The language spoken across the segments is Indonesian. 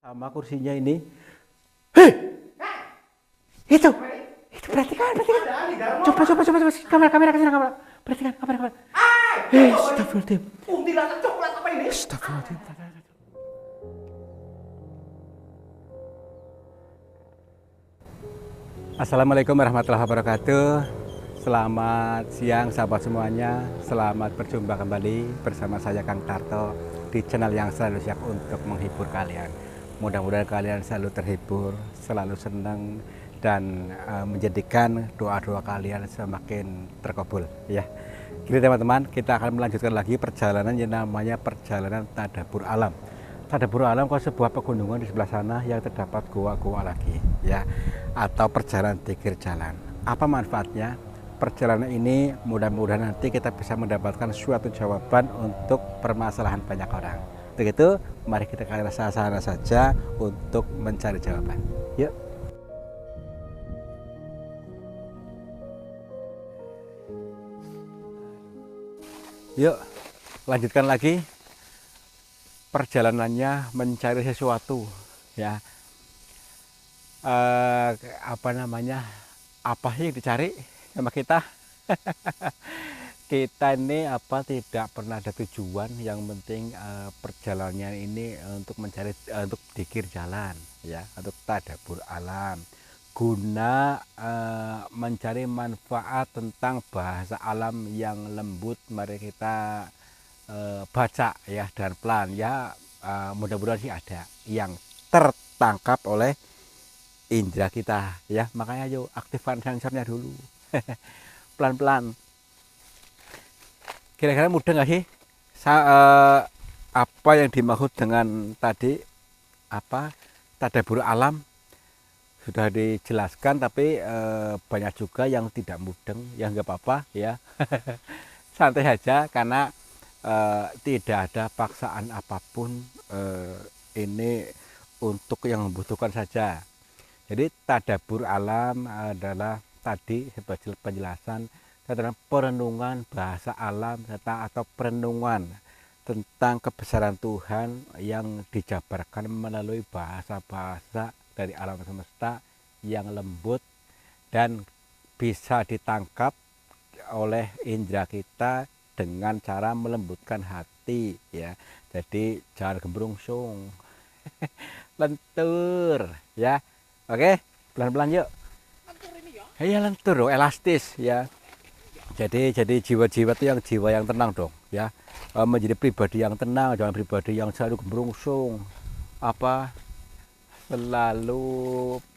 Sama kursinya ini. Hei, itu perhatikan. Coba, kamera ke sana, kamera. Perhatikan, kamera. Hei, astagfirullahaladzim. Kuntilanak coklat apa ini? Astagfirullahaladzim. Assalamualaikum warahmatullahi wabarakatuh. Selamat siang sahabat semuanya. Selamat berjumpa kembali bersama saya Kang Tarto di channel yang selalu siap untuk menghibur kalian. Mudah-mudahan kalian selalu terhibur, selalu senang, dan menjadikan doa-doa kalian semakin terkabul ya. Jadi teman-teman, kita akan melanjutkan lagi perjalanan yang namanya perjalanan Tadabur Alam. Tadabur Alam kok sebuah pegunungan di sebelah sana yang terdapat gua-gua lagi ya, atau perjalanan dikir jalan. Apa manfaatnya? Perjalanan ini mudah-mudahan nanti kita bisa mendapatkan suatu jawaban untuk permasalahan banyak orang. Begitu, mari kita ke sana saja untuk mencari jawaban. Yuk. Yuk, lanjutkan lagi perjalanannya mencari sesuatu ya. Apa namanya? Apa sih yang dicari sama kita? Kita ini tidak pernah ada tujuan, yang penting perjalanannya ini untuk mencari untuk dikir jalan ya, untuk tadabur alam, guna mencari manfaat tentang bahasa alam yang lembut. Mari kita baca ya, dan pelan ya, mudah-mudahan sih ada yang tertangkap oleh indera kita ya. Makanya yuk aktifkan sensornya dulu. Pelan-pelan. Kira-kira mudah nggak sih apa yang dimaksud dengan tadi tadabur alam? Sudah dijelaskan, tapi banyak juga yang tidak mudeng ya, nggak apa-apa ya. Santai saja, karena tidak ada paksaan apapun, ini untuk yang membutuhkan saja. Jadi tadabur alam adalah tadi sebagai penjelasan tentang perenungan bahasa alam atau perenungan tentang kebesaran Tuhan yang dijabarkan melalui bahasa-bahasa dari alam semesta yang lembut dan bisa ditangkap oleh indera kita dengan cara melembutkan hati ya. Jadi jangan gembrungsung, lentur ya. Oke, pelan-pelan yuk. Lentur ini ya? Iya, lentur, elastis ya. Jadi jiwa-jiwa itu yang jiwa yang tenang dong ya. Menjadi pribadi yang tenang, jangan pribadi yang selalu gembrungsung, selalu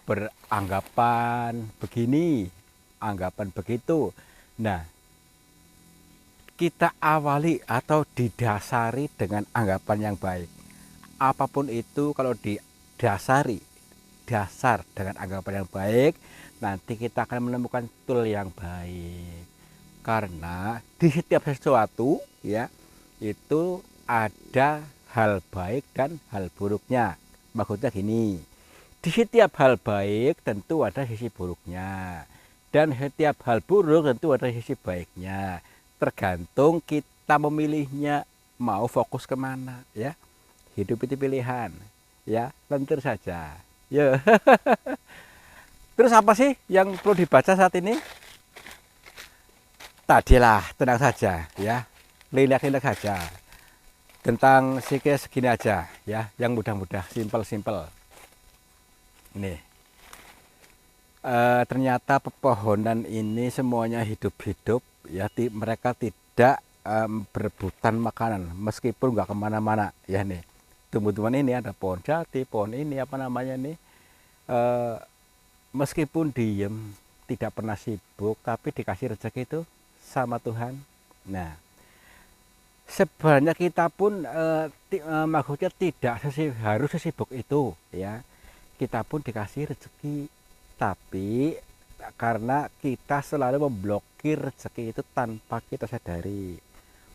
beranggapan begini, anggapan begitu. Nah, kita awali atau didasari dengan anggapan yang baik. Apapun itu, kalau didasari dasar dengan anggapan yang baik, nanti kita akan menemukan tool yang baik. Karena di setiap sesuatu ya, itu ada hal baik dan hal buruknya. Maksudnya gini, di setiap hal baik tentu ada sisi buruknya, dan setiap hal buruk tentu ada sisi baiknya. Tergantung kita memilihnya mau fokus kemana ya. Hidup itu pilihan ya, lentur saja ya. Terus apa sih yang perlu dibaca saat ini? Tadilah, tenang saja ya, relax saja. Tentang psikis segini aja ya, yang mudah-mudah, simpel. Ini ternyata pepohonan ini semuanya hidup-hidup ya. Mereka tidak berebutan makanan meskipun nggak kemana-mana ya. Nih tumbuh-tumbuhan ini ada pohon jati, pohon ini meskipun diem, tidak pernah sibuk, tapi dikasih rezeki itu sama Tuhan. Nah, sebenarnya kita pun maksudnya tidak harus sesibuk itu ya. Kita pun dikasih rezeki, tapi karena kita selalu memblokir rezeki itu tanpa kita sadari.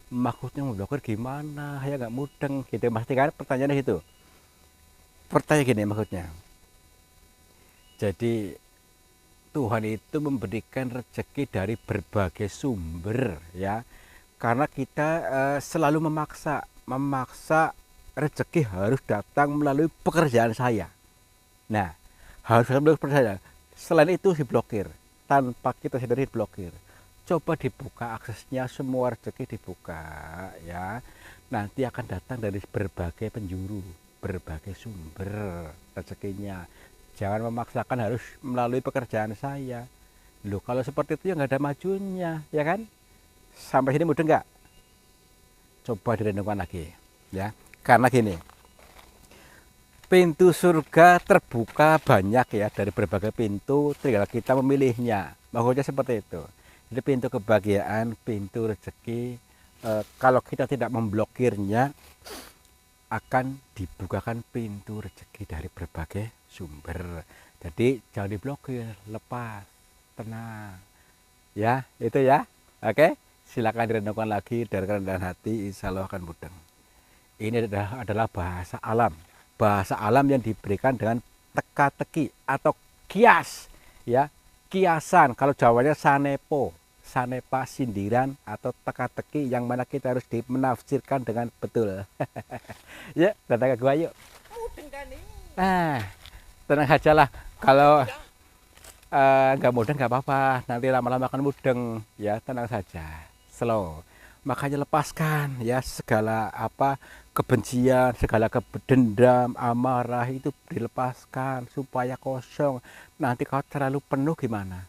Maksudnya memblokir gimana ya, nggak mudeng gitu. Pasti kan pertanyaannya gitu. Pertanyaan gini maksudnya, jadi Tuhan itu memberikan rezeki dari berbagai sumber ya, karena kita selalu memaksa rezeki harus datang melalui pekerjaan saya. Nah, harus melalui pekerjaan. Selain itu diblokir, tanpa kita sadari diblokir. Coba dibuka aksesnya, semua rezeki dibuka ya. Nanti akan datang dari berbagai penjuru, berbagai sumber rezekinya. Jangan memaksakan harus melalui pekerjaan saya. Loh, kalau seperti itu ya nggak ada majunya, ya kan? Sampai sini mudah nggak? Coba direnungkan lagi, ya. Karena gini, pintu surga terbuka banyak ya, dari berbagai pintu, tinggal kita memilihnya. Maksudnya seperti itu. Jadi pintu kebahagiaan, pintu rezeki, kalau kita tidak memblokirnya, akan dibukakan pintu rezeki dari berbagai sumber. Jadi jangan diblokir, lepas, tenang. Ya, itu ya. Oke, silakan direnungkan lagi dari kerendahan hati, insya Allah akan mudeng. Ini adalah bahasa alam. Bahasa alam yang diberikan dengan teka-teki atau kias, ya. Kiasan, kalau Jawanya sanepo, sanepa, sindiran atau teka-teki, yang mana kita harus menafsirkan dengan betul. Ya, datang ke gua yuk. Nah, tenang aja lah. Kalau nggak mudeng nggak apa-apa, nanti lama-lama akan mudeng, ya, tenang saja, slow. Makanya lepaskan ya segala kebencian, segala dendam, amarah itu dilepaskan supaya kosong. Nanti kalau terlalu penuh gimana?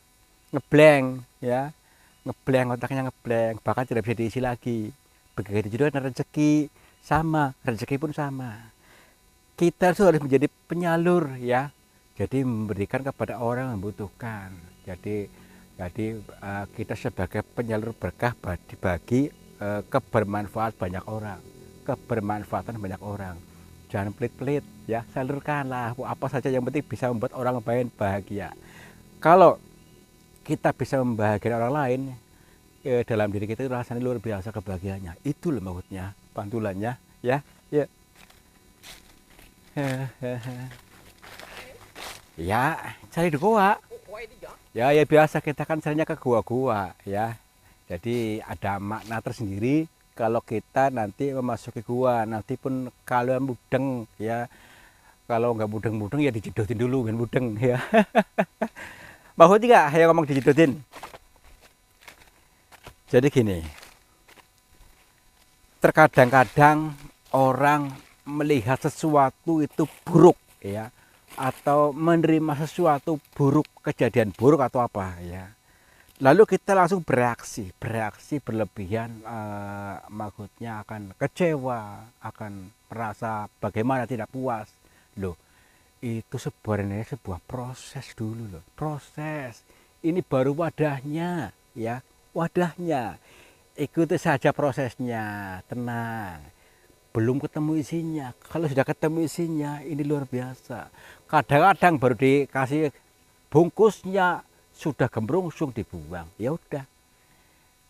Ngeblank ya, ngeblank, otaknya ngeblank, bahkan tidak bisa diisi lagi. Begitu juga dengan rezeki, sama, rezeki pun sama. Kita harus menjadi penyalur ya. Jadi memberikan kepada orang yang membutuhkan. Jadi kita sebagai penyalur berkah bagi kebermanfaat banyak orang, kebermanfaatan banyak orang. Jangan pelit-pelit ya, salurkanlah apa saja yang penting bisa membuat orang lain bahagia. Kalau kita bisa membahagiakan orang lain, dalam diri kita itu rasanya luar biasa kebahagiaannya. Itu loh maksudnya, pantulannya ya. Ya. Ya, cari di gua. Ya biasa kita kan carinya ke gua-gua ya. Jadi ada makna tersendiri kalau kita nanti memasuki gua. Nanti pun kalau mudeng ya, kalau nggak mudeng-mudeng ya dijedotin dulu kan mudeng ya. Mau tidak ya ngomong dijedotin. Jadi gini, terkadang-kadang orang melihat sesuatu itu buruk ya, atau menerima sesuatu buruk, kejadian buruk atau apa ya. Lalu kita langsung bereaksi berlebihan, maksudnya akan kecewa, akan merasa bagaimana tidak puas. Loh, itu sebenarnya sebuah proses dulu loh, proses. Ini baru wadahnya ya, wadahnya. Ikuti saja prosesnya, tenang. Belum ketemu isinya. Kalau sudah ketemu isinya, ini luar biasa. Kadang-kadang baru dikasih bungkusnya, sudah gembrungsung dibuang. Ya udah,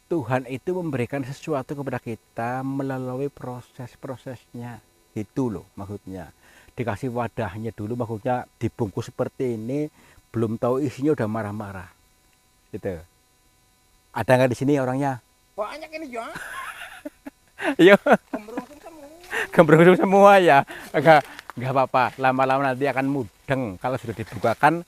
Tuhan itu memberikan sesuatu kepada kita melalui proses-prosesnya. Itu loh maksudnya. Dikasih wadahnya dulu, maksudnya dibungkus seperti ini, belum tahu isinya udah marah-marah. Gitu. Ada nggak di sini orangnya? Banyak ini ya. Iya. Gembrungsung semua. Gembrungsung semua ya. Enggak apa-apa. Lama-lama nanti akan mudeng kalau sudah dibukakan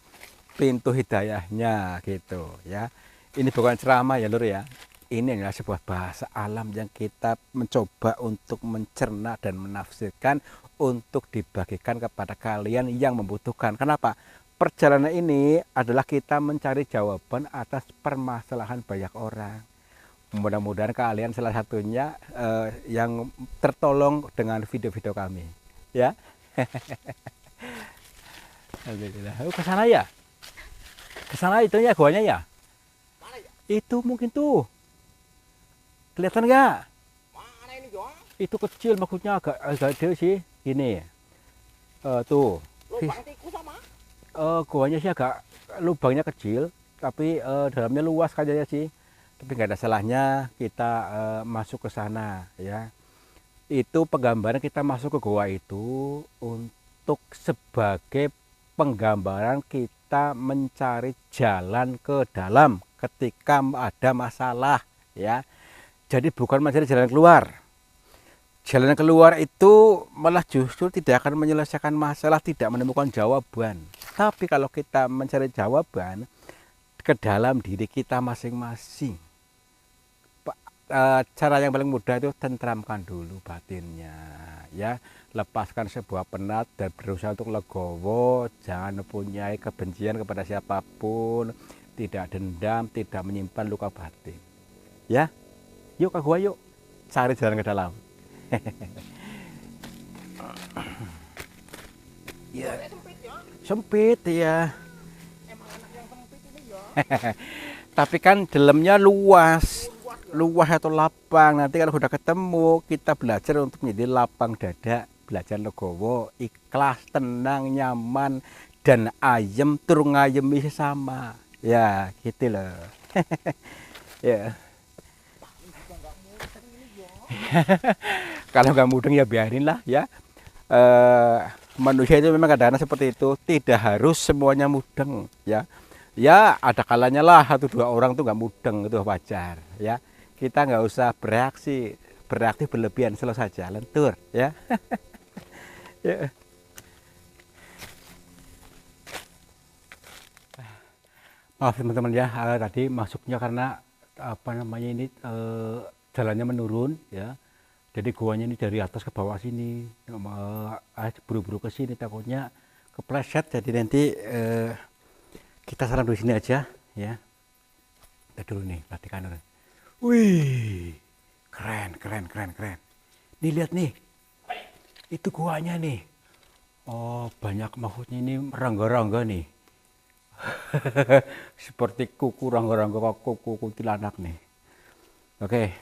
pintu hidayahnya gitu ya. Ini bukan ceramah ya lur ya. Ini adalah sebuah bahasa alam yang kita mencoba untuk mencerna dan menafsirkan untuk dibagikan kepada kalian yang membutuhkan. Kenapa? Perjalanan ini adalah kita mencari jawaban atas permasalahan banyak orang. Mudah-mudahan kalian salah satunya yang tertolong dengan video-video kami ya. Alhamdulillah. Ke sana ya? Ke sana itu ya guanya ya? Mana ya? Itu mungkin tuh. Kelihatan nggak? Mana ini ya? Itu kecil, maksudnya agak gede sih. Ini. Tuh. Lubang tikus sama? Guanya sih agak lubangnya kecil, tapi dalamnya luas kayaknya sih. Tapi nggak ada salahnya kita masuk ke sana ya. Itu penggambaran kita masuk ke gua itu untuk sebagai penggambaran kita mencari jalan ke dalam ketika ada masalah ya. Jadi bukan mencari jalan keluar. Jalan keluar itu malah justru tidak akan menyelesaikan masalah, tidak menemukan jawaban. Tapi kalau kita mencari jawaban ke dalam diri kita masing-masing, cara yang paling mudah itu tentramkan dulu batinnya, ya. Lepaskan sebuah penat dan berusaha untuk legowo, jangan mempunyai kebencian kepada siapapun, tidak dendam, tidak menyimpan luka batin. Ya, yuk ke gua yuk, cari jalan ke dalam. Ya, Jalannya sempit ya. sempit ya. Emang anak yang sempit ini ya. Tapi kan dalamnya luas, Luas ya. luas atau lapang. Nanti kalau sudah ketemu, kita belajar untuk menjadi lapang dada, belajar legowo, ikhlas, tenang, nyaman, dan ayem tur ngayemi sesama. Ya, gitu loh. Ya, Juga nggak mudeng ini ya. kalau nggak mudeng ya biarin lah ya. Manusia itu memang kadang-kadang seperti itu, tidak harus semuanya mudeng ya. Ya ada kalanya lah satu dua orang tuh nggak mudeng, itu wajar ya. Kita nggak usah bereaksi berlebihan, slow saja, lentur ya. Ya. Maaf teman-teman ya, tadi masuknya karena apa namanya ini jalannya menurun ya. Jadi guanya ini dari atas ke bawah sini, buru-buru ke sini takutnya kepleset. Jadi nanti kita salam di sini aja ya. Kita dulu nih perhatikan. Wih, keren, keren, keren, keren. Nih lihat nih, itu guanya nih. Oh banyak, maksudnya ini rangga-rangga nih. Seperti kuku rangga-rangga, kuku kuntilanak nih. Oke.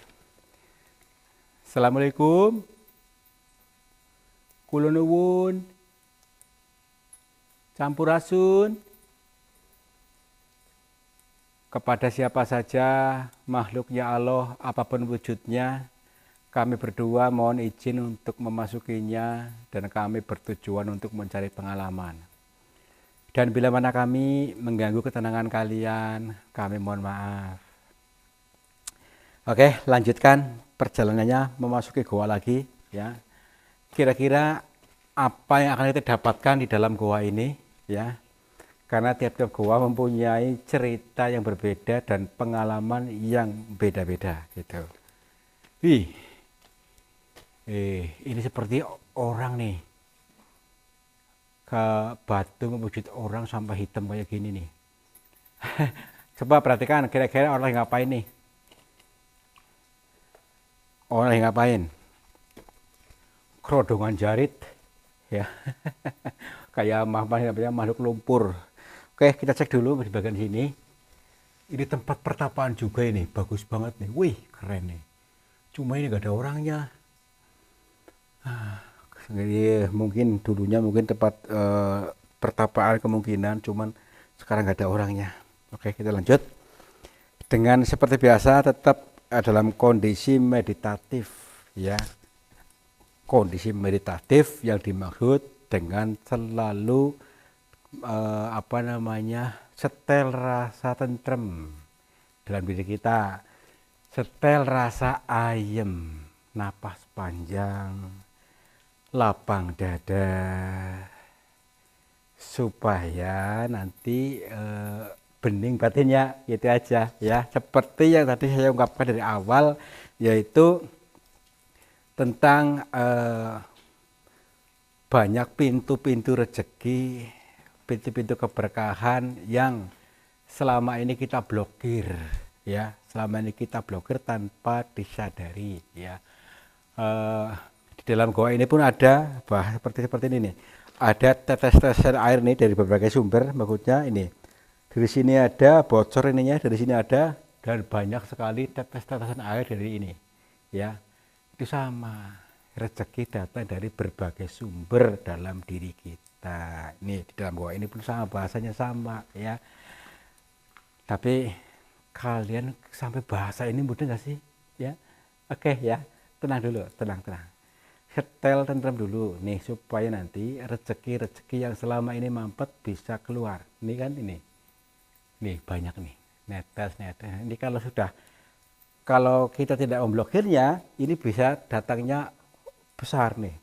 Assalamualaikum. Kula nuwun. Sampurasun. Kepada siapa saja makhluknya Allah, apapun wujudnya, kami berdua mohon izin untuk memasukinya dan kami bertujuan untuk mencari pengalaman. Dan bila mana kami mengganggu ketenangan kalian, kami mohon maaf. Oke, lanjutkan perjalanannya memasuki goa lagi ya. Kira-kira apa yang akan kita dapatkan di dalam goa ini ya. Karena tiap-tiap goa mempunyai cerita yang berbeda dan pengalaman yang beda-beda gitu. Wih. Ini seperti orang nih. Ke batu mewujud orang sampai hitam kayak gini nih. Coba perhatikan kira-kira orang yang ngapain nih? Orang yang ngapain? Kerodongan jarit ya. Kayak makhluk lumpur. Oke, kita cek dulu di bagian sini. Ini tempat pertapaan juga ini, bagus banget nih. Wih, keren nih. Cuma ini gak ada orangnya. Jadi mungkin dulunya mungkin tempat pertapaan kemungkinan, cuman sekarang gak ada orangnya. Oke, kita lanjut. Dengan seperti biasa tetap dalam kondisi meditatif ya. Kondisi meditatif yang dimaksud dengan selalu setel rasa tentrem dalam diri kita, setel rasa ayem, napas panjang, lapang dada, supaya nanti bening batinnya gitu aja ya. Seperti yang tadi saya ungkapkan dari awal, yaitu tentang banyak pintu-pintu rezeki, pintu-pintu keberkahan yang selama ini kita blokir ya, selama ini kita blokir tanpa disadari ya. Di dalam goa ini pun ada seperti ini nih, ada tetes-tetesan air nih dari berbagai sumber, maksudnya ini dari sini ada bocor ininya, dari sini ada, dan banyak sekali tetes-tetesan air dari ini ya. Itu sama, rezeki datang dari berbagai sumber dalam diri kita. Ini di dalam goa ini pun sama, bahasanya sama ya. Tapi kalian sampai bahasa ini mudah nggak sih? Ya, oke ya, tenang dulu, tenang. Setel tentrem dulu nih supaya nanti rezeki yang selama ini mampet bisa keluar. Ini kan ini, nih banyak nih netes. Ini kalau kita tidak memblokirnya, ini bisa datangnya besar nih,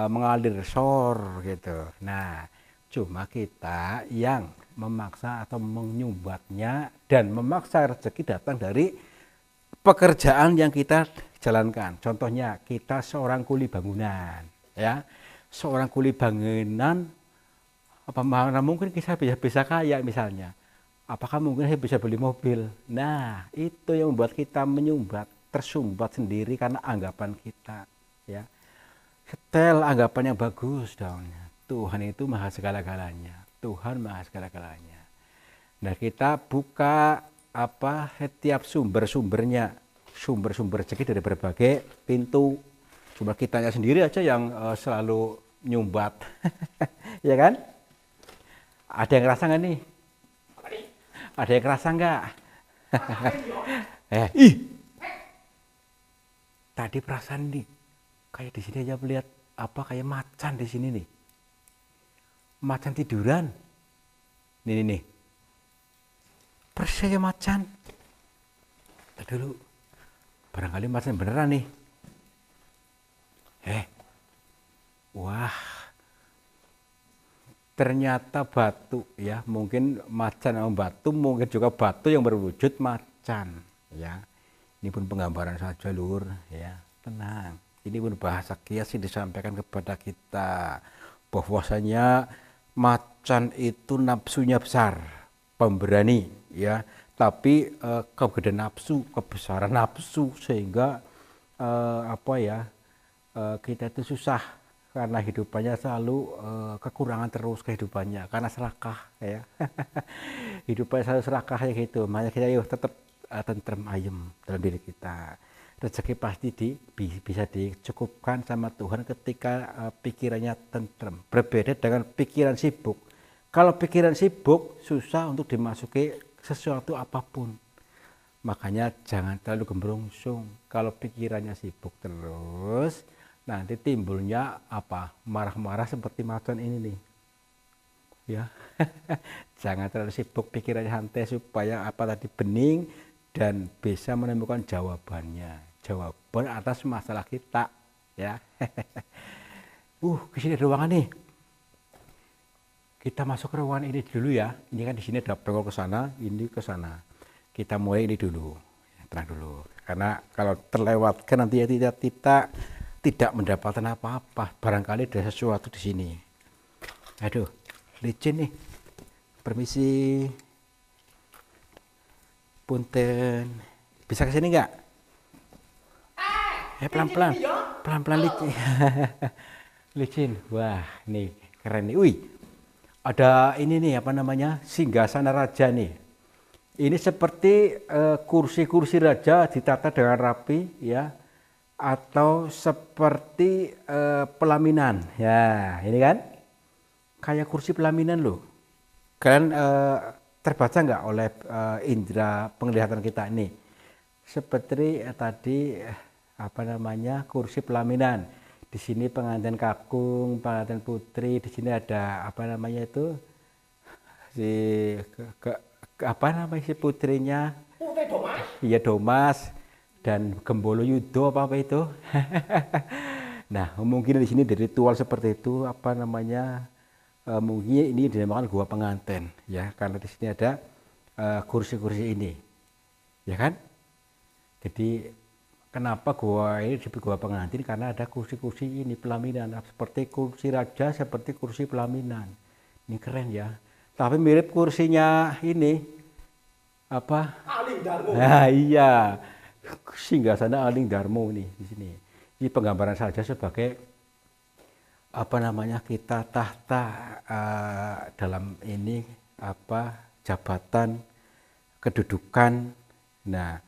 mengalir sor gitu. Nah, cuma kita yang memaksa atau menyumbatnya dan memaksa rezeki datang dari pekerjaan yang kita jalankan. Contohnya kita seorang kuli bangunan, ya, seorang kuli bangunan, apa mana mungkin kita bisa kaya misalnya. Apakah mungkin saya bisa beli mobil? Nah, itu yang membuat kita menyumbat, tersumbat sendiri karena anggapan kita, ya. Setel anggapan yang bagus dong. Tuhan itu maha segala-galanya. Tuhan maha segala-galanya. Nah, kita buka setiap sumber-sumbernya, sumber-sumber rezeki dari berbagai pintu. Cuma kitanya sendiri aja yang selalu nyumbat. Ya kan? Ada yang ngerasa nggak nih? Ada yang ngerasa nggak? Tadi perasaan nih, kayak di sini aja melihat kayak macan di sini nih. Macan tiduran. Nih. Persis kayak macan. Tadi dulu. Barangkali macan beneran nih. Wah. Ternyata batu ya, mungkin macan sama batu, mungkin juga batu yang berwujud macan ya. Ini pun penggambaran saja lur ya, tenang. Ini pun bahasa kias yang disampaikan kepada kita bahwasanya macan itu nafsunya besar, pemberani ya, tapi kegedean nafsu, kebesaran nafsu sehingga kita itu susah karena hidupannya selalu kekurangan terus kehidupannya karena serakah ya. Hidupnya selalu serakah ya gitu. Makanya kita tetap tentrem ayem dalam diri kita. Rezeki pasti bisa dicukupkan sama Tuhan ketika pikirannya tentrem. Berbeda dengan pikiran sibuk. Kalau pikiran sibuk susah untuk dimasuki sesuatu apapun. Makanya jangan terlalu gembrungsung. Kalau pikirannya sibuk terus, nanti timbulnya marah-marah seperti macan ini nih ya. Jangan terlalu sibuk, pikirannya santai supaya tadi bening dan bisa menemukan jawaban atas masalah kita ya. Kesini ada ruangan nih, kita masuk ke ruangan ini dulu ya. Ini kan di sini ada pengol ke sana, ini ke sana. Kita mulai ini dulu, tenang dulu, karena kalau terlewatkan nanti ya kita tidak mendapatkan apa-apa, barangkali ada sesuatu di sini. Aduh, licin nih. Permisi. Punten. Bisa ke sini enggak? Pelan-pelan. Pelan-pelan licin. Licin. Wah, nih keren nih. Wih. Ada ini nih Singgasana Raja nih. Ini seperti kursi-kursi raja ditata dengan rapi ya. Atau seperti pelaminan ya, ini kan kayak kursi pelaminan loh. Kalian terbaca nggak oleh indera penglihatan kita ini seperti tadi kursi pelaminan. Di sini pengantin kakung, pengantin putri, di sini ada si putrinya, iya Domas dan Gembolo Yudo apa itu. Nah, mungkin di sini dari ritual seperti itu mungkin ini dinamakan gua pengantin ya, karena di sini ada kursi-kursi ini. Ya kan? Jadi kenapa gua ini disebut gua pengantin? Karena ada kursi-kursi ini pelaminan, seperti kursi raja, seperti kursi pelaminan. Ini keren ya. Tapi mirip kursinya ini Aling Darmo. Nah, iya. Singgasana Aling Darmo nih di sini. Ini penggambaran saja sebagai kita tahta dalam ini jabatan, kedudukan. Nah,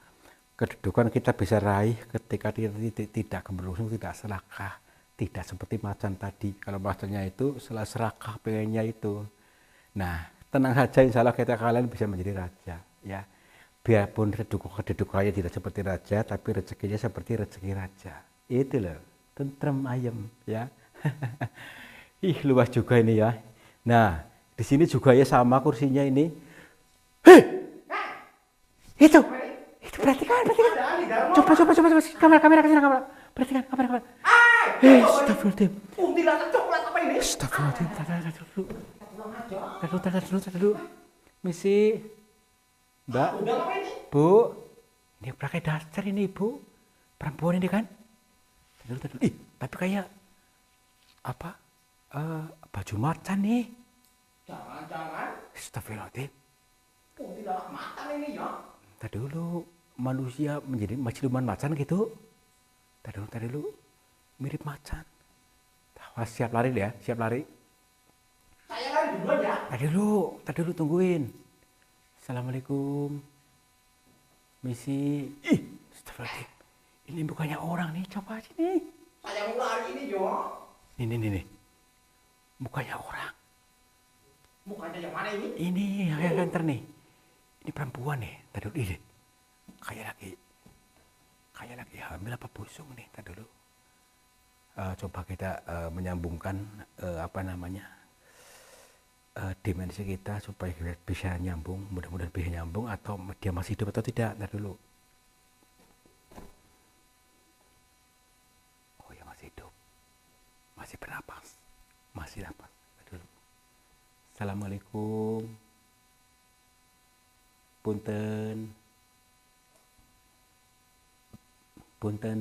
kedudukan kita bisa raih ketika tidak gembrungsung, tidak serakah, tidak seperti macan tadi. Kalau macannya itu selalu serakah pengennya itu. Nah, tenang saja, insya Allah kalian bisa menjadi raja ya. Biarpun kedudukannya tidak seperti raja, tapi rezekinya seperti rezeki raja. Itu loh, tentrem ayem ya. Ih, luas juga ini ya. Nah, di sini juga ya sama kursinya ini. Itu perhatikan. Coba kamera. Perhatikan kamera. Astagfirullahaladzim. Kuntilanak coklat apa ini? Astagfirullahaladzim. Tada dulu. Misi. Mbak. Undang apa ini? Bu. Ini pakai daster ini ibu. Perempuan ini kan. Tada dulu. Ih, tapi kayak apa? Baju macan nih. Jangan-jangan Astagfirullahaladzim. kuntilanak macan ini ya? Tadi dulu manusia menjadi siluman macan gitu. Tadi dulu mirip macan. Awas, siap lari ya, siap lari. Saya lari duluan ya. Tadi dulu tungguin. Assalamualaikum. Misi. Ih, astagfirullahaladzim. Ini bukannya orang nih, coba sini. Saya mau lari ini yo. Nih. Bukannya orang. Mukanya yang mana ini? Ini yang enter nih. Ini perempuan nih. Tadi dulu ini. Kayak lagi hamil apa busung nih. Tadi dulu. Coba kita menyambungkan dimensi kita supaya bisa nyambung, mudah-mudahan bisa nyambung, atau dia masih hidup atau tidak. Ntar dulu. Oh ya, masih hidup, masih bernapas, masih napas. Ntar dulu. Assalamualaikum, punten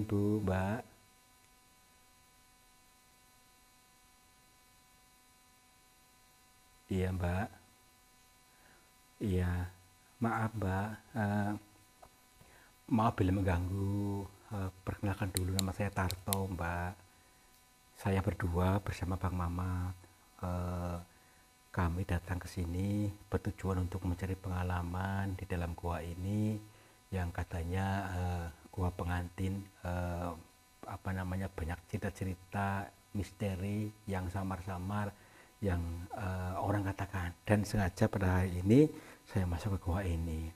Bu, Mbak. Iya Mbak. Iya, maaf Mbak. Maaf bila mengganggu. Perkenalkan dulu, nama saya Tarto Mbak. Saya berdua bersama Bang Mamat. Kami datang ke sini bertujuan untuk mencari pengalaman di dalam gua ini yang katanya gua pengantin banyak cerita-cerita misteri yang samar-samar yang orang katakan, dan sengaja pada hari ini saya masuk ke gua ini.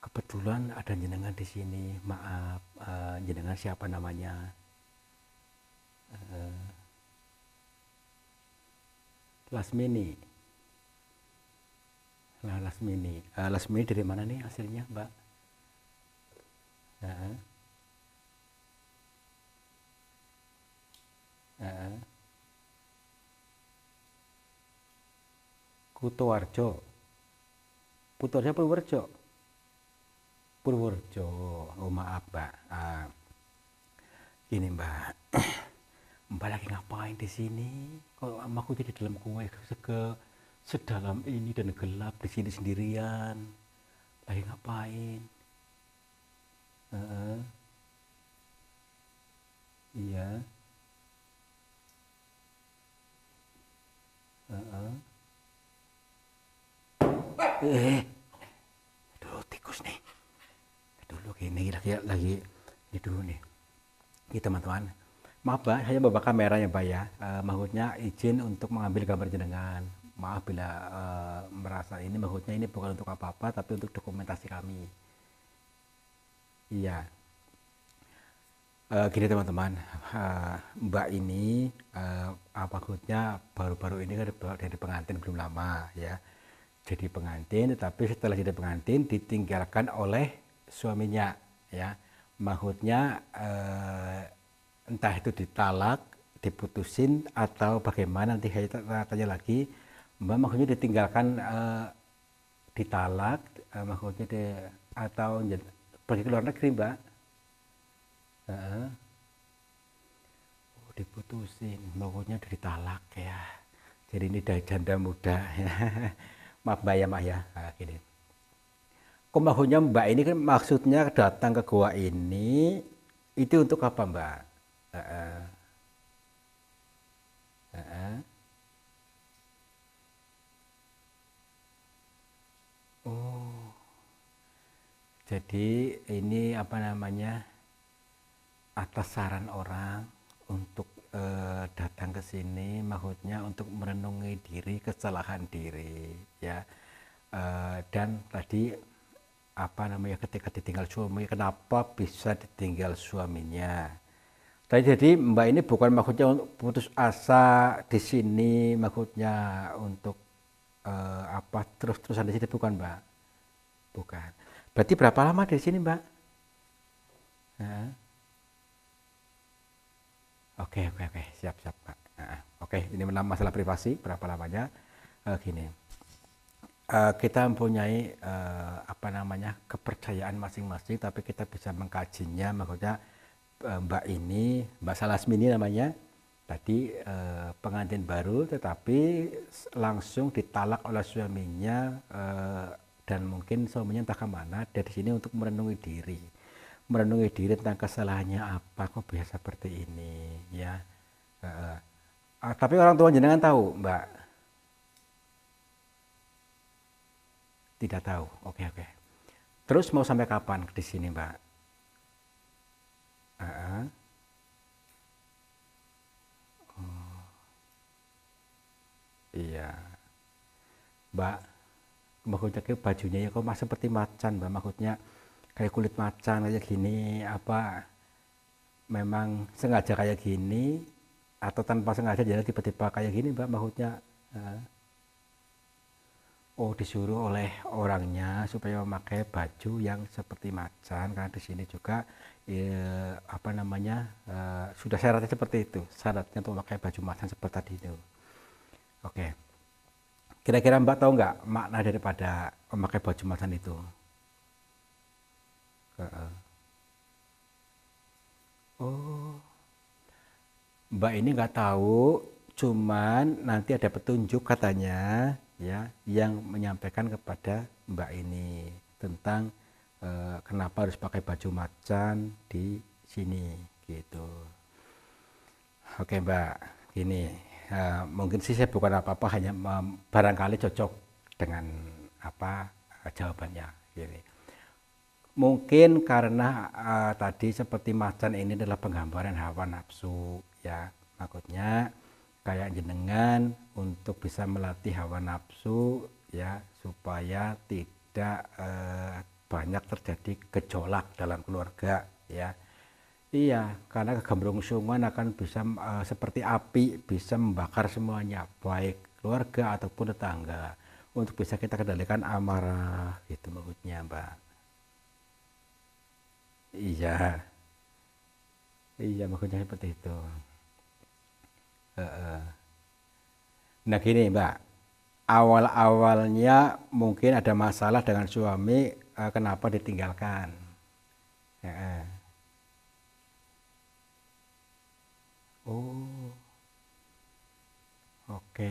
Kebetulan ada jenengan di sini. Maaf, jenengan siapa namanya? Lasmini. Lasmini dari mana nih hasilnya, Mbak? Kutoarjo. Purworejo. Oh maaf Mbak. Ini Mbak. Mbak lagi ngapain di sini? Kok aku jadi dalam kue sedalam ini dan gelap di sini sendirian. Lagi ngapain? Iya. Dulu tikus nih. Dulu gini lagi ini dulu nih. Ini teman-teman. Maaf Mbak, saya bawa kameranya Mbak ya. Maksudnya izin untuk mengambil gambar jenengan. Maaf bila merasa ini maksudnya ini bukan untuk apa-apa, tapi untuk dokumentasi kami. Iya. Gini teman-teman, Mbak ini maksudnya baru-baru ini kan dari pengantin belum lama ya. Jadi pengantin, tetapi setelah jadi pengantin ditinggalkan oleh suaminya ya. Maksudnya entah itu ditalak, diputusin atau bagaimana, nanti saya tanya lagi. Mbak maksudnya ditinggalkan, ditalak, maksudnya atau pergi ke luar negeri Mbak. Diputusin, maksudnya ditalak ya. Jadi ini dari janda muda ya. Maaf Mbak ya. Gini. Kok maksudnya Mbak ini kan maksudnya datang ke gua ini itu untuk apa Mbak? Oh, jadi ini atas saran orang untuk datang ke sini, maksudnya untuk merenungi diri, kesalahan diri ya. Dan tadi ketika ditinggal suami, kenapa bisa ditinggal suaminya? Jadi Mbak ini bukan maksudnya untuk putus asa di sini, maksudnya untuk terus-terusan di sini, bukan Mbak? Bukan. Berarti berapa lama di sini Mbak? Oke, siap, Pak. Oke, ini masalah privasi, berapa lamanya? Gini, kita mempunyai apa namanya kepercayaan masing-masing, tapi kita bisa mengkajinya. Maksudnya Mbak Salasmini namanya, tadi pengantin baru, tetapi langsung ditalak oleh suaminya, dan mungkin suaminya entah kemana dari sini untuk merenungi diri tentang kesalahannya apa, kok bisa seperti ini, ya. Tapi orang tua jenengan tahu, Mbak? Tidak tahu. Oke. Terus mau sampai kapan di sini, Mbak? Iya, Mbak. Maksudnya kayak bajunya ya kok masih seperti macan, Mbak. Maksudnya kayak kulit macan kayak gini, apa memang sengaja kayak gini atau tanpa sengaja jadi tiba-tiba kayak gini, Mbak? Maksudnya disuruh oleh orangnya supaya memakai baju yang seperti macan, karena di sini juga apa namanya sudah syaratnya seperti itu, syaratnya untuk memakai baju macan seperti tadi itu. Oke, kira-kira Mbak tahu nggak makna daripada memakai baju macan itu? Oh, Mbak ini nggak tahu, cuman nanti ada petunjuk katanya, ya, yang menyampaikan kepada Mbak ini tentang kenapa harus pakai baju macan di sini, gitu. Oke, Mbak, gini, mungkin sih saya bukan apa-apa, hanya barangkali cocok dengan apa jawabannya, gini. Mungkin karena tadi seperti macan ini adalah penggambaran hawa nafsu, ya, maksudnya kayak jenengan untuk bisa melatih hawa nafsu, ya, supaya tidak banyak terjadi gejolak dalam keluarga, ya. Iya, karena kegembrungsungan akan bisa seperti api, bisa membakar semuanya, baik keluarga ataupun tetangga. Untuk bisa kita kendalikan amarah, gitu maksudnya, Mbak. Iya, iya maksudnya seperti itu. Nah gini, Mbak, awal-awalnya mungkin ada masalah dengan suami, kenapa ditinggalkan. Oh, oke.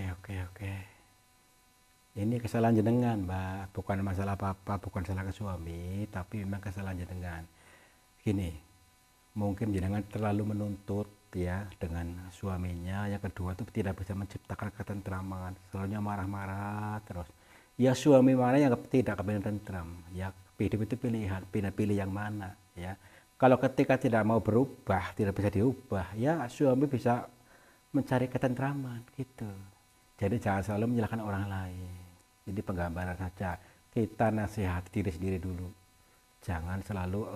Ini kesalahan jenengan, Mbak, bukan masalah apa-apa, bukan salah ke suami, tapi memang kesalahan jenengan. Gini, mungkin jenengan terlalu menuntut, ya, dengan suaminya. Yang kedua itu tidak bisa menciptakan ketentraman, selalu marah-marah terus. Ya suami mana yang tidak kepingin tentram, ya hidup itu pilihan, pilih yang mana, ya. Kalau ketika tidak mau berubah, tidak bisa diubah, ya suami bisa mencari ketentraman, gitu. Jadi jangan selalu menyalahkan orang lain. Jadi penggambaran saja, kita nasihat diri sendiri dulu. Jangan selalu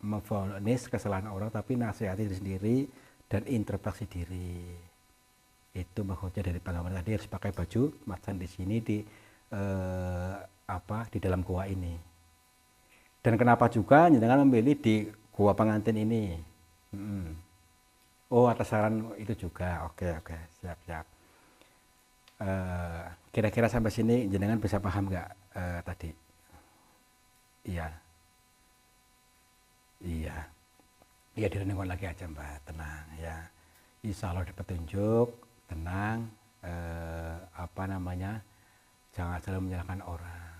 memvonis kesalahan orang, tapi nasihati diri sendiri dan introspeksi diri. Itu maksudnya dari penggambaran tadi, harus pakai baju macan di sini di di dalam gua ini. Dan kenapa juga jangan memilih di gua pengantin ini? Oh, atas saran itu juga. Oke, siap. Kira-kira sampai sini jenengan bisa paham nggak tadi? Iya, direnungkan lagi aja, Mbak, tenang, ya. Insya Allah ada petunjuk, tenang, apa namanya, jangan selalu menyalahkan orang.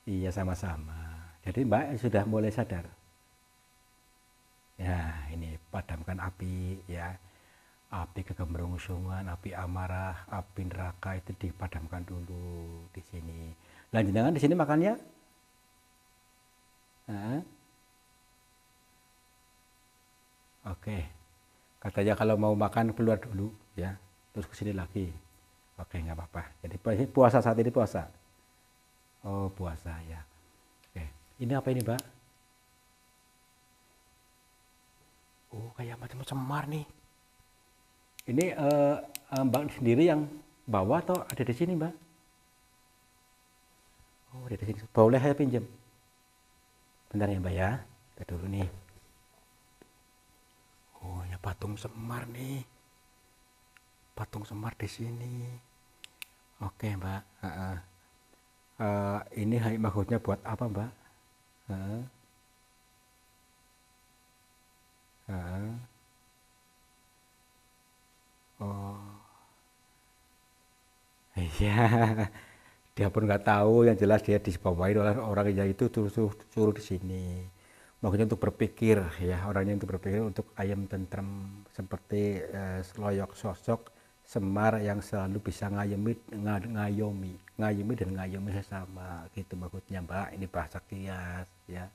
Iya, sama-sama. Jadi Mbak sudah mulai sadar. Ya, ini padamkan api, ya. Api kegembrungsungan, api amarah, api neraka itu dipadamkan dulu di sini. Lanjutkan di sini makannya. Oke. Katanya kalau mau makan keluar dulu, ya. Terus ke sini lagi. Oke, nggak apa-apa. Jadi puasa saat ini puasa. Oh, puasa ya. Oke. Ini apa ini, Mbak? Oh, kayak macam semar nih. Ini Mbak sendiri yang bawa atau ada di sini, Mbak? Oh, ada di sini. Boleh saya pinjam? Bentar ya, Mbak, ya. Kita dulu nih. Oh, ya patung Semar nih. Patung Semar di sini. Oke, Mbak. Ini maksudnya buat apa, Mbak? Oh, iya. Dia pun nggak tahu, yang jelas dia dibawain oleh orang yang itu suruh di sini. Maksudnya untuk berpikir, ya, orangnya untuk berpikir untuk ayam tentrem, seperti loyok sosok Semar yang selalu bisa ngayomi dan ngayomi sesama, gitu maksudnya, Mbak. Ini bahasa kias, ya.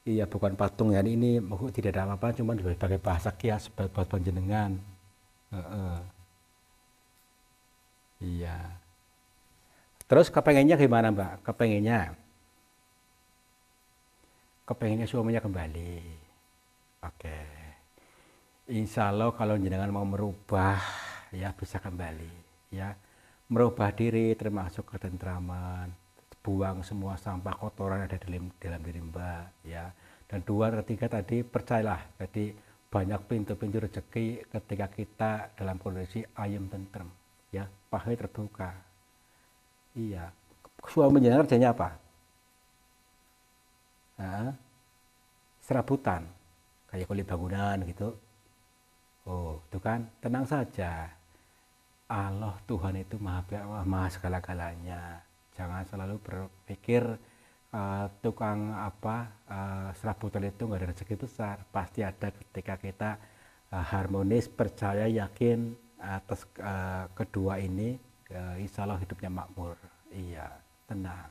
Iya, bukan patung ya, ini maksud tidak ada apa-apa, cuma sebagai bahasa kias buat panjenengan. Iya. Terus kepengennya gimana, Mbak? Kepengennya suaminya kembali. Oke. Insya Allah kalau jenengan mau merubah, ya bisa kembali, ya. Merubah diri termasuk ketentraman, buang semua sampah kotoran ada dalam diri Mbak, ya. Dan 2, 3 tadi percayalah, jadi banyak pintu-pintu rezeki ketika kita dalam kondisi ayam tentrem, ya, paha terbuka. Iya. Suami jenengan kerjanya apa? Serabutan, kayak kuli bangunan gitu. Oh, itu kan, tenang saja. Allah Tuhan itu maha segala-galanya. Jangan selalu berpikir tukang serabutan itu nggak ada rezeki besar. Pasti ada ketika kita harmonis, percaya, yakin atas kedua ini, insya Allah hidupnya makmur. Iya, tenang.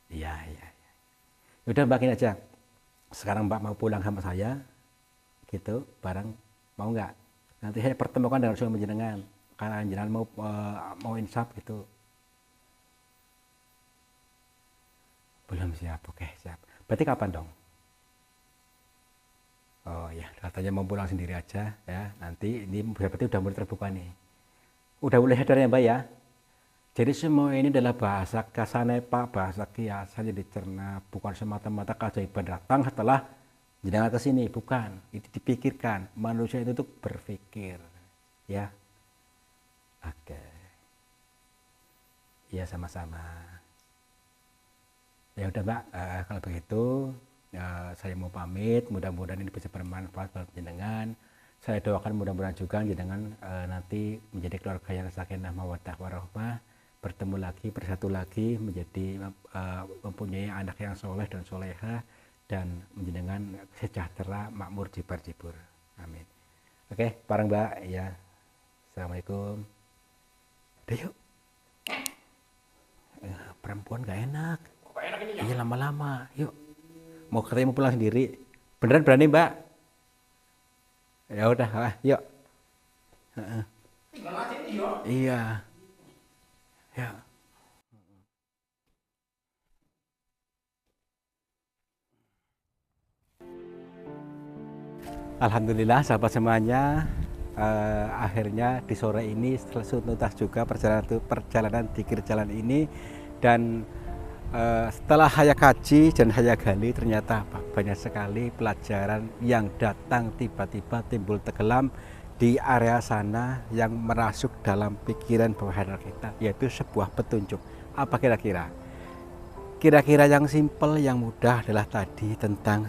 Iya. Udah, Mbak, gini aja. Sekarang Mbak mau pulang sama saya, gitu, bareng, mau nggak? Nanti saya pertemukan dengan suami jenengan, karena jenengan mau insaf gitu. Belum siap, oke, siap. Berarti kapan dong? Oh ya, katanya mau pulang sendiri aja, ya. Nanti ini berarti udah mulai terbuka nih. Udah mulai sadar ya, Mbak, ya. Jadi semua ini adalah bahasa kasanepa, bahasa kiasan yang dicerna, bukan semata-mata keajaiban datang setelah jenengan ke sini, bukan. Itu dipikirkan. Manusia itu untuk berpikir, ya. Oke. Ya, sama-sama. Ya udah, Mbak, kalau begitu saya mau pamit. Mudah-mudahan ini bisa bermanfaat buat jenengan. Saya doakan mudah-mudahan juga jenengan nanti menjadi keluarga yang sakinah mawaddah warahmah, bertemu lagi, bersatu lagi, menjadi mempunyai anak yang soleh dan soleha, dan menjenengan sejahtera, makmur, jibar-jibur. Amin. Oke, bareng, Mbak, ya. Assalamualaikum. Udah, yuk. Perempuan gak enak. Kok enak ini ya? Iya, lama-lama. Yuk. Mau katanya mau pulang sendiri. Beneran berani, Mbak? Ya udah, yuk. Tinggal aja ini ya. Iya. Ya. Alhamdulillah, sahabat semuanya, akhirnya di sore ini tuntas juga perjalanan dikir jalan ini. Dan setelah saya kaji dan saya gali, ternyata banyak sekali pelajaran yang datang tiba-tiba timbul tenggelam di area sana yang merasuk dalam pikiran bawah sadar kita, yaitu sebuah petunjuk. Apa kira-kira? Kira-kira yang simpel, yang mudah adalah tadi tentang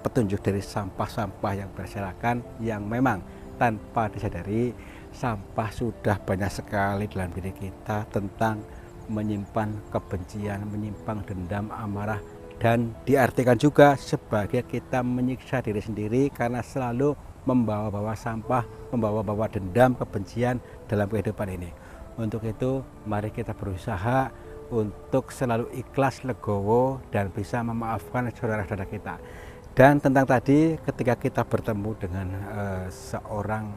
petunjuk dari sampah-sampah yang berserakan, yang memang tanpa disadari sampah sudah banyak sekali dalam diri kita, tentang menyimpan kebencian, menyimpan dendam, amarah, dan diartikan juga sebagai kita menyiksa diri sendiri karena selalu membawa-bawa sampah, membawa-bawa dendam, kebencian dalam kehidupan ini. Untuk itu, mari kita berusaha untuk selalu ikhlas, legowo, dan bisa memaafkan saudara-saudara kita. Dan tentang tadi, ketika kita bertemu dengan seorang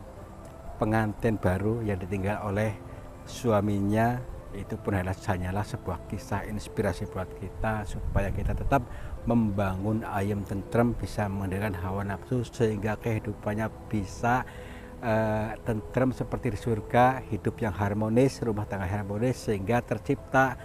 pengantin baru yang ditinggal oleh suaminya, itu pun hanyalah sebuah kisah inspirasi buat kita, supaya kita tetap membangun ayam tentrem, bisa mengendalikan hawa nafsu, sehingga kehidupannya bisa tentrem seperti di surga, hidup yang harmonis, rumah tangga harmonis, sehingga tercipta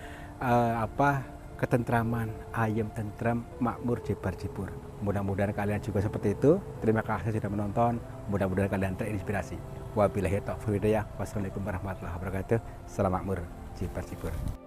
ketentraman, ayem, tentram, makmur, jebar, jebur. Mudah-mudahan kalian juga seperti itu. Terima kasih sudah menonton. Mudah-mudahan kalian terinspirasi. Wabillahi taufiq wal hidayah. Wassalamualaikum warahmatullahi wabarakatuh. Salam makmur, jebar, jebur.